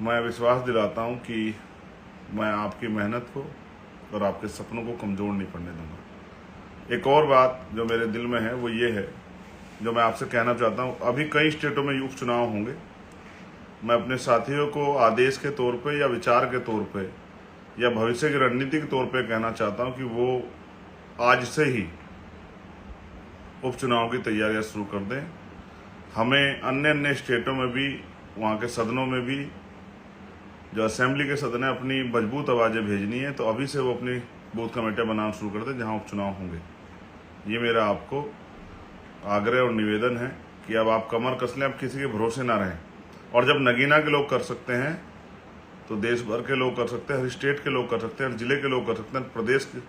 मैं विश्वास दिलाता हूं कि मैं आपकी मेहनत को और आपके सपनों को कमज़ोर नहीं पड़ने दूंगा। एक और बात जो मेरे दिल में है वो ये है, जो मैं आपसे कहना चाहता हूं। अभी कई स्टेटों में उपचुनाव होंगे। मैं अपने साथियों को आदेश के तौर पे या विचार के तौर पे या भविष्य की रणनीति के तौर पे कहना चाहता हूं कि वो आज से ही उपचुनाव की तैयारियां शुरू कर दें। हमें अन्य अन्य स्टेटों में भी, वहाँ के सदनों में भी, जो असेंबली के सदन है, अपनी मजबूत आवाज़ें भेजनी है। तो अभी से वो अपनी बूथ कमेटियाँ बनाना शुरू कर दें जहाँ उपचुनाव होंगे। ये मेरा आपको आग्रह और निवेदन है कि अब आप कमर कस लें, अब किसी के भरोसे ना रहें। और जब नगीना के लोग कर सकते हैं तो देश भर के लोग कर सकते हैं, हर स्टेट के लोग कर सकते हैं, हर जिले के लोग कर सकते हैं, प्रदेश के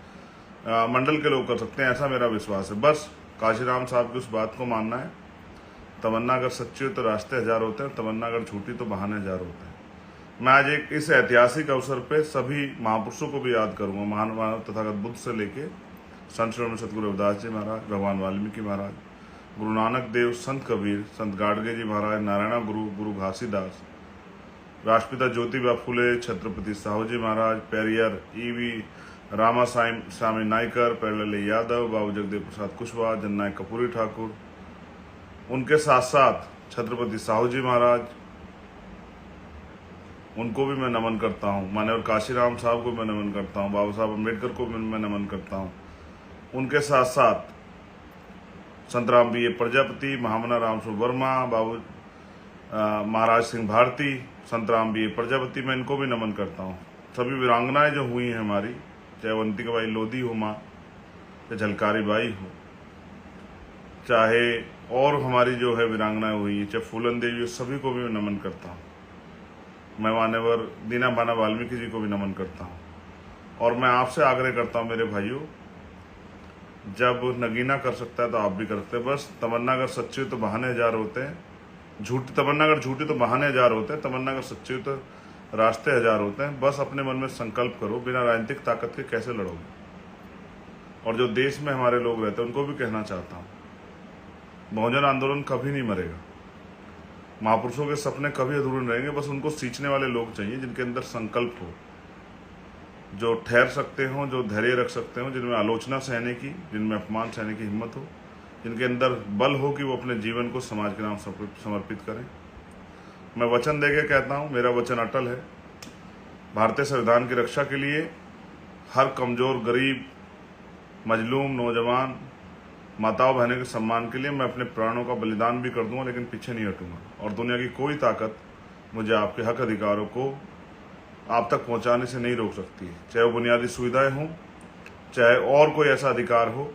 मंडल के लोग कर सकते हैं। ऐसा मेरा विश्वास है। बस काशीराम साहब की उस बात को मानना है, तमन्ना अगर सच्ची हो तो रास्ते हजार होते हैं, तमन्ना अगर झूठी तो बहाने हजार होते हैं। मैं आज एक इस ऐतिहासिक अवसर पे सभी महापुरुषों को भी याद करूंगा। महान मानव तथागत बुद्ध से लेके संत श्रीमद सतगुरु रविदास जी महाराज, भगवान वाल्मीकि महाराज, गुरु नानक देव, संत कबीर, संत गाडगे जी महाराज, नारायण गुरु, गुरु घासीदास, राष्ट्रपिता ज्योतिबा फुले, छत्रपति साहू जी महाराज, पेरियर ईवी रामा स्वामी नायकर, पेरलल्ली यादव, बाबू जगदेव प्रसाद कुशवाहा, जननायक कपूरी ठाकुर, उनके साथ साथ छत्रपति साहू जी महाराज, उनको भी मैं नमन करता हूँ। माननीय काशीराम साहब को मैं नमन करता हूँ, बाबा साहब अम्बेडकर को मैं नमन करता हूँ। उनके साथ साथ संत राम बी ए प्रजापति, महामना रामस्वरूप वर्मा, बाबू महाराज सिंह भारती, संत राम बी ए प्रजापति, मैं इनको भी नमन करता हूँ। सभी वीरांगनाएं जो हुई हैं हमारी, चाहे अवंतिका बाई लोधी हो माँ, चाहे झलकारी बाई हो, चाहे और हमारी जो है वीरांगनाएं हुई, चाहे फूलन देवी, सभी को भी मैं नमन करता हूँ। मैं मान्यवर दीना बाना वाल्मीकि जी को भी नमन करता हूँ। और मैं आपसे आग्रह करता हूँ मेरे भाइयों, जब नगीना कर सकता है तो आप भी कर सकते हैं। बस तमन्ना अगर सच्ची हो तो बहाने हजार होते हैं, झूठी तमन्ना अगर झूठी तो बहाने हजार होते हैं, तमन्ना अगर सच्ची हो तो रास्ते हजार होते हैं। बस अपने मन में संकल्प करो, बिना राजनीतिक ताकत के कैसे लड़ोगे। और जो देश में हमारे लोग रहते हैं उनको भी कहना चाहता हूँ, बहुजन आंदोलन कभी नहीं मरेगा, महापुरुषों के सपने कभी अधूरे नहीं रहेंगे। बस उनको सींचने वाले लोग चाहिए जिनके अंदर संकल्प हो, जो ठहर सकते हो, जो धैर्य रख सकते हो, जिनमें आलोचना सहने की, जिनमें अपमान सहने की हिम्मत हो, जिनके अंदर बल हो कि वो अपने जीवन को समाज के नाम समर्पित करें। मैं वचन देके कहता हूँ, मेरा वचन अटल है। भारतीय संविधान की रक्षा के लिए हर कमजोर, गरीब, मजलूम, नौजवान, माताओं बहनों के सम्मान के लिए मैं अपने प्राणों का बलिदान भी कर दूंगा, लेकिन पीछे नहीं हटूंगा। और दुनिया की कोई ताकत मुझे आपके हक अधिकारों को आप तक पहुंचाने से नहीं रोक सकती है, चाहे वो बुनियादी सुविधाएं हों, चाहे और कोई ऐसा अधिकार हो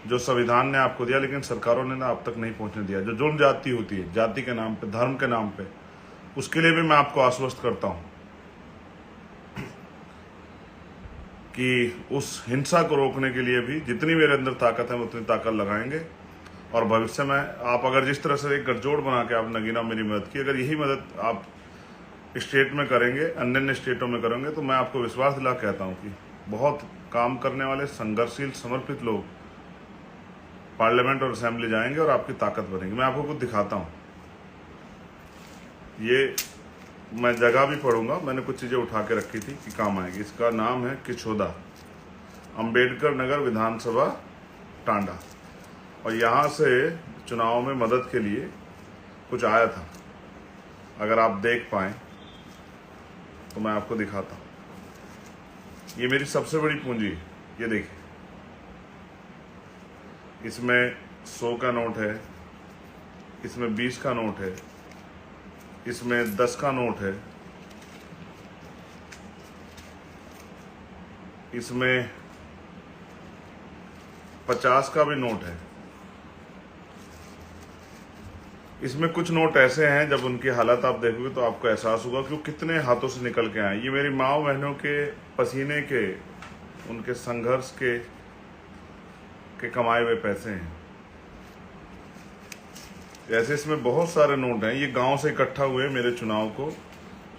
जो संविधान ने आपको दिया लेकिन सरकारों ने ना आप तक नहीं पहुंचने दिया। जो जुल्म जाति होती है, जाति के नाम पे, धर्म के नाम पे, उसके लिए भी मैं आपको आश्वस्त करता हूं कि उस हिंसा को रोकने के लिए भी जितनी मेरे अंदर ताकत है उतनी ताकत लगाएंगे। और भविष्य में आप अगर जिस तरह से एक गठजोड़ बना के आप नगीना मेरी मदद की, अगर यही मदद आप स्टेट में करेंगे, अन्य अन्य स्टेटों में करेंगे, तो मैं आपको विश्वास दिला कहता हूं कि बहुत काम करने वाले, संघर्षशील, समर्पित लोग पार्लियामेंट और असेंबली जाएंगे और आपकी ताकत बनेगी। मैं आपको कुछ दिखाता हूं। ये मैं जगह भी पढ़ूंगा, मैंने कुछ चीजें उठा के रखी थी कि काम आएगी। इसका नाम है किचोदा, अंबेडकर नगर विधानसभा, टांडा। और यहाँ से चुनाव में मदद के लिए कुछ आया था। अगर आप देख पाएं तो मैं आपको दिखाता हूँ। ये मेरी सबसे बड़ी पूंजी है, ये देखिए। इसमें 100 का नोट है, इसमें 20 का नोट है, इसमें 10 का नोट है, इसमें 50 का भी नोट है। इसमें कुछ नोट ऐसे हैं जब उनकी हालत आप देखोगे तो आपको एहसास होगा कि वो कितने हाथों से निकल के आए। ये मेरी माँ बहनों के पसीने के, उनके संघर्ष के कमाए हुए पैसे हैं। जैसे इसमें बहुत सारे नोट हैं, ये गांव से इकट्ठा हुए मेरे चुनाव को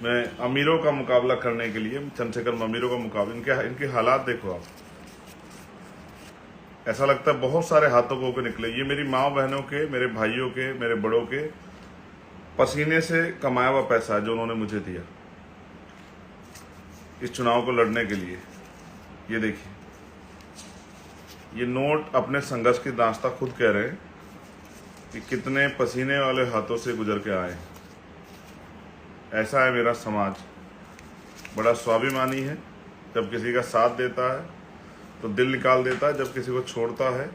मैं अमीरों का मुकाबला करने के लिए, चंद्रशेखर अमीरों का मुकाबला, इनके हालात देखो आप, ऐसा लगता है बहुत सारे हाथों को निकले। ये मेरी माँ बहनों के, मेरे भाइयों के, मेरे बड़ों के पसीने से कमाया हुआ पैसा है जो उन्होंने मुझे दिया। इस चुनाव को लड़ने के लिए। ये देखिए, ये नोट अपने संघर्ष की दास्तां खुद कह रहे हैं कि कितने पसीने वाले हाथों से गुजर के आए। ऐसा है मेरा समाज, बड़ा स्वाभिमानी है। जब किसी का साथ देता है तो दिल निकाल देता है, जब किसी को छोड़ता है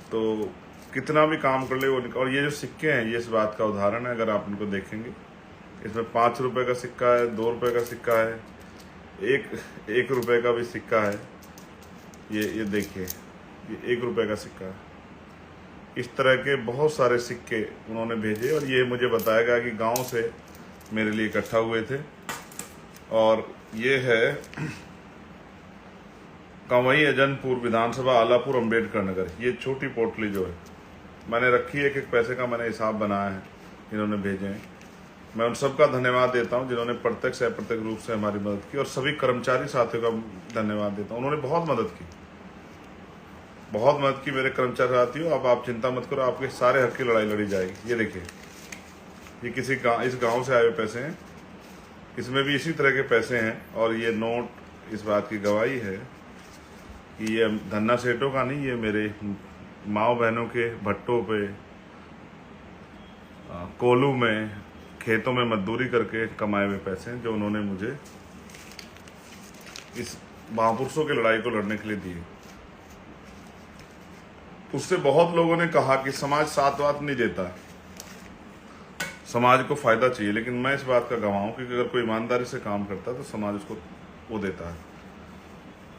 तो कितना भी काम कर ले वो और ये जो सिक्के हैं ये इस बात का उदाहरण है। अगर आप इनको देखेंगे, इसमें 5 रुपए का सिक्का है, 2 रुपए का सिक्का है, एक रुपए का भी सिक्का है। ये देखिए, ये 1 रुपए का सिक्का है। इस तरह के बहुत सारे सिक्के उन्होंने भेजे और ये मुझे बताया गया कि गांव से मेरे लिए इकट्ठा हुए थे। और ये है कंवई अजनपुर विधानसभा, आलापुर, अंबेडकर नगर। ये छोटी पोटली जो है मैंने रखी है, एक पैसे का मैंने हिसाब बनाया है, इन्होंने भेजे हैं। मैं उन सबका धन्यवाद देता हूं जिन्होंने प्रत्यक्ष या अप्रत्यक्ष रूप से हमारी मदद की, और सभी कर्मचारी साथियों का धन्यवाद देता हूं। उन्होंने बहुत मदद की, बहुत मदद की मेरे कर्मचारी साथियों। अब आप चिंता मत करो, आपके सारे हक की लड़ाई लड़ी जाएगी। ये देखिए, ये किसी इस गांव से आए हुए पैसे हैं, इसमें भी इसी तरह के पैसे हैं। और ये नोट इस बात की गवाही है कि ये धन्ना सेठों का नहीं, ये मेरे माओ बहनों के भट्टों पे, कोलू में, खेतों में मजदूरी करके कमाए हुए पैसे हैं, जो उन्होंने मुझे इस महापुरुषों की लड़ाई को लड़ने के लिए दिए। उससे बहुत लोगों ने कहा कि समाज साथ वात नहीं देता, समाज को फायदा चाहिए, लेकिन मैं इस बात का गवाह हूं कि अगर कोई ईमानदारी से काम करता है तो समाज उसको वो देता है।